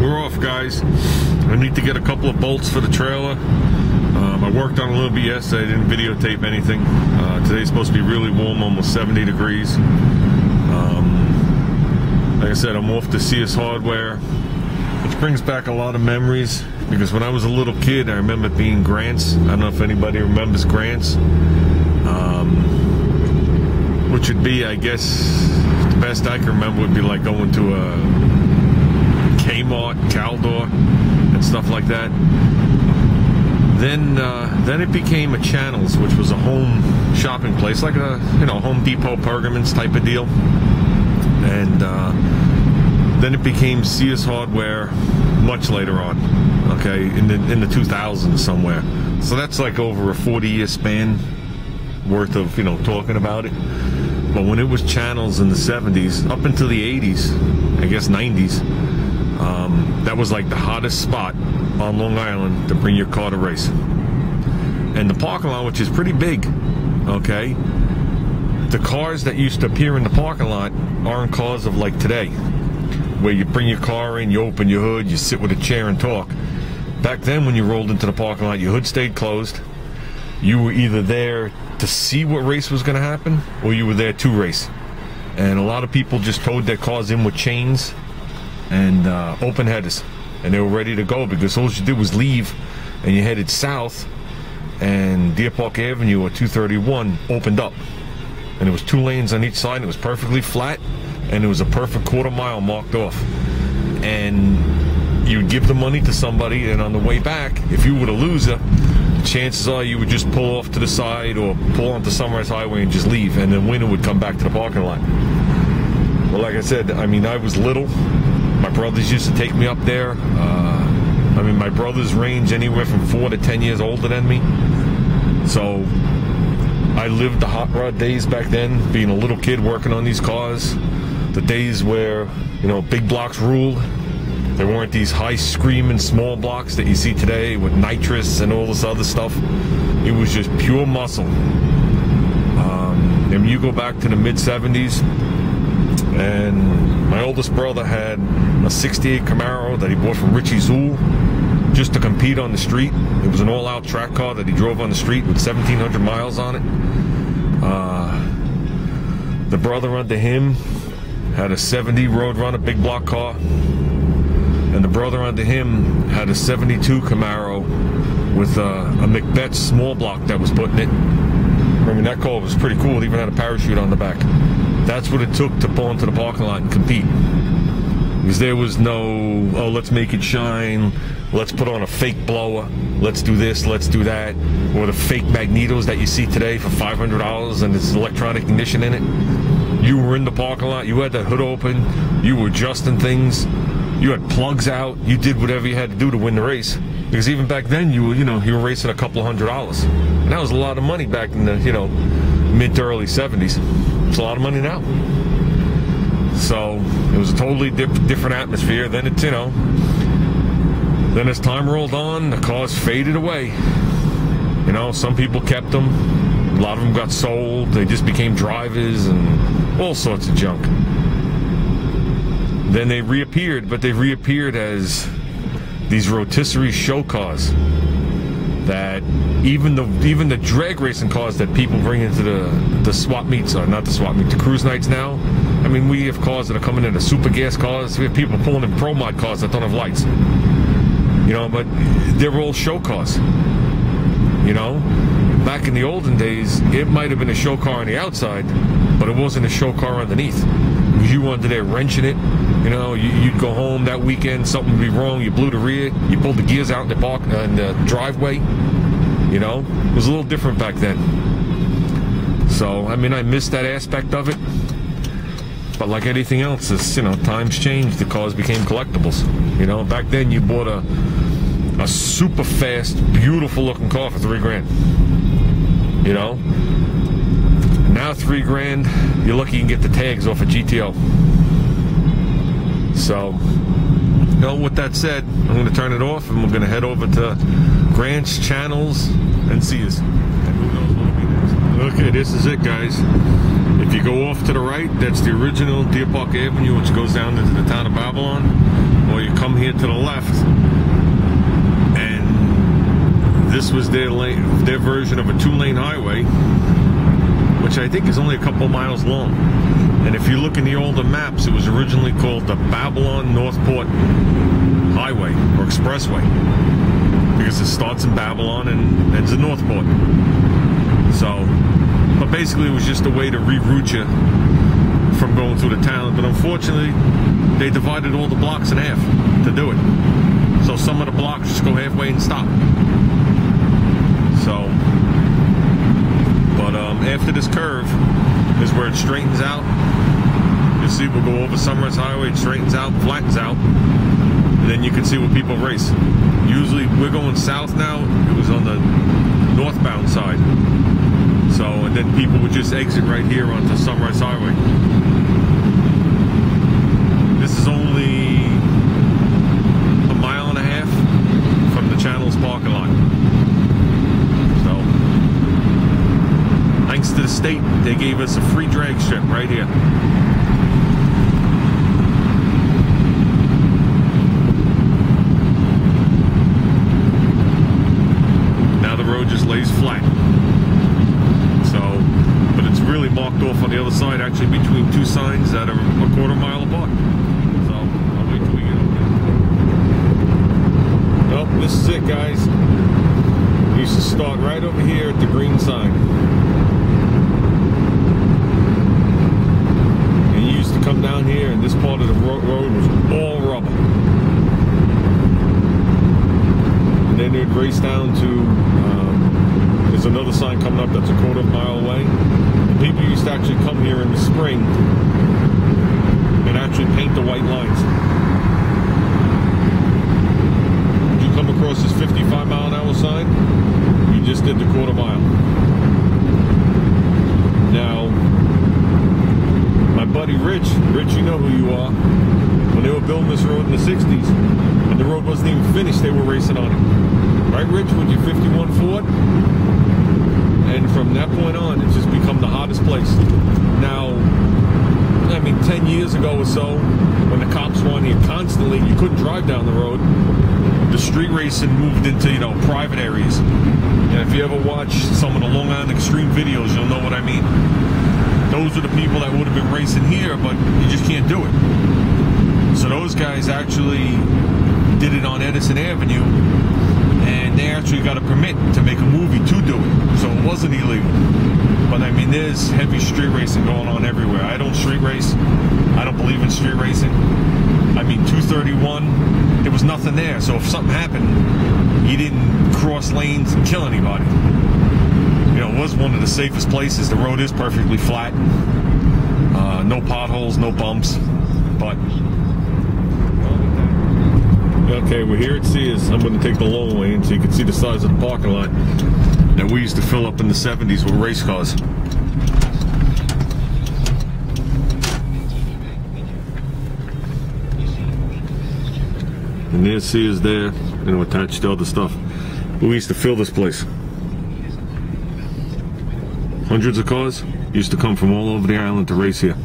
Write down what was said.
we're off, guys. I need to get a couple of bolts for the trailer. I worked on a little bit yesterday. I didn't videotape anything. Today's supposed to be really warm, almost 70 degrees. Like I said, I'm off to CS Hardware, which brings back a lot of memories, because when I was a little kid, I remember being Grant's. I don't know if anybody remembers Grant's, which would be, I guess, the best I can remember would be like going to a Kmart, Caldor, and stuff like that. Then it became a Channels, which was a home shopping place, like a Home Depot, Pergamons type of deal. And then it became CS Hardware much later on, okay, in the 2000s somewhere. So that's like over a 40-year span worth of talking about it. But when it was Channels in the 70s, up until the 80s, I guess 90s, that was like the hottest spot on Long Island to bring your car to race. And the parking lot, which is pretty big, okay, the cars that used to appear in the parking lot aren't cars of like today, where you bring your car in, you open your hood, you sit with a chair and talk. Back then, when you rolled into the parking lot, your hood stayed closed. You were either there to see what race was going to happen, or you were there to race. And a lot of people just towed their cars in with chains and open headers, and they were ready to go, because all you did was leave and you headed south, and Deer Park Avenue or 231 opened up, and it was 2 lanes on each side, and it was perfectly flat, and it was a perfect quarter-mile marked off. And you'd give the money to somebody, and on the way back, if you were the loser, chances are you would just pull off to the side or pull onto Sunrise Highway and just leave, and then winner would come back to the parking lot. Well, like I said, I mean, I was little. My brothers used to take me up there. I mean, my brothers range anywhere from 4 to 10 years older than me. So I lived the hot rod days back then, being a little kid working on these cars. The days where, big blocks ruled. There weren't these high screaming small blocks that you see today with nitrous and all this other stuff. It was just pure muscle. And you go back to the mid-70s, and my oldest brother had a 68 Camaro that he bought from Richie Zool just to compete on the street. It was an all-out track car that he drove on the street with 1,700 miles on it. The brother under him had a 70 Roadrunner big block car, and the brother under him had a 72 Camaro with a Macbeth small block that was put in it. I mean, that car was pretty cool. It even had a parachute on the back. That's what it took to pull into the parking lot and compete. Because there was no, oh, let's make it shine, let's put on a fake blower, let's do this, let's do that, or the fake magnetos that you see today for $500 and it's electronic ignition in it. You were in the parking lot, you had that hood open, you were adjusting things, you had plugs out, you did whatever you had to do to win the race. Because even back then, you were racing a couple of $100s. And that was a lot of money back in the, mid to early 70s. It's a lot of money now. So it was a totally different atmosphere. Then it's, then as time rolled on, the cars faded away. Some people kept them. A lot of them got sold. They just became drivers and all sorts of junk. Then they reappeared, but they reappeared as these rotisserie show cars that even the drag racing cars that people bring into the swap meets, or not the swap meet, the cruise nights now. I mean, we have cars that are coming in as super gas cars. We have people pulling in pro mod cars that don't have lights. But they're all show cars. Back in the olden days, it might have been a show car on the outside, but it wasn't a show car underneath. Because you were under there wrenching it. You'd go home that weekend, something would be wrong, you blew the rear, you pulled the gears out in the driveway. It was a little different back then. So, I mean, I missed that aspect of it. But like anything else, as times changed, the cars became collectibles. Back then you bought a super fast, beautiful looking car for $3 grand. Now $3 grand, you're lucky you can get the tags off a GTO. So, with that said, I'm going to turn it off and we're going to head over to Grant's, Channels, and see us. Okay, this is it, guys. If you go off to the right, that's the original Deer Park Avenue, which goes down into the town of Babylon. Or or you come here to the left, and this was their version of a 2-lane highway, which I think is only a couple miles long. And if you look in the older maps, it was originally called the Babylon Northport Highway or Expressway, because it starts in Babylon and ends in Northport. So, but basically it was just a way to reroute you from going through the town. But unfortunately, they divided all the blocks in half to do it. So some of the blocks just go halfway and stop. So, but after this curve is where it straightens out. You see, we'll go over Sunrise Highway, it straightens out, flattens out, and then you can see where people race. Usually, we're going south now. It was on the northbound side. So, and then people would just exit right here onto Sunrise Highway. This is only a mile and a half from the Channels parking lot. So, thanks to the state, they gave us a free drag strip right here. Now the road just lays flat. So, but it's really marked off on the other side, actually between two signs that are a quarter mile apart. So, I'll wait till we get up there. Well, this is it, guys. We used to start right over here at the green sign. And you used to come down here, and this part of the road was all rubber. And then they'd race down to, there's another sign coming up that's a quarter mile away. And people used to actually come here in the spring and actually paint the white lines. When you come across this 55-mile-an-hour sign, you just did the quarter mile. Now, my buddy Rich, you know who you are, when they were building this road in the 60s, and the road wasn't even finished, they were racing on it. Right, Rich, with your 51 Ford? And from that point on, it's just become the hottest place. Now, I mean, 10 years ago or so, when the cops were on here constantly, you couldn't drive down the road. The street racing moved into, you know, private areas. And if you ever watch some of the Long Island Extreme videos, you'll know what I mean. Those are the people that would have been racing here, but you just can't do it. So those guys actually did it on Edison Avenue, and they actually got a permit to make a movie to do it. So it wasn't illegal. But I mean, there's heavy street racing going on everywhere. I don't street race. I don't believe in street racing. I mean, 231, there was nothing there. So if something happened, you didn't cross lanes and kill anybody. You know, it was one of the safest places. The road is perfectly flat. No potholes, no bumps. But okay, we're here at Sears. I'm going to take the long way in so you can see the size of the parking lot that we used to fill up in the 70s with race cars. And there's Sears there, you know, attached to other stuff. We used to fill this place. Hundreds of cars used to come from all over the island to race here.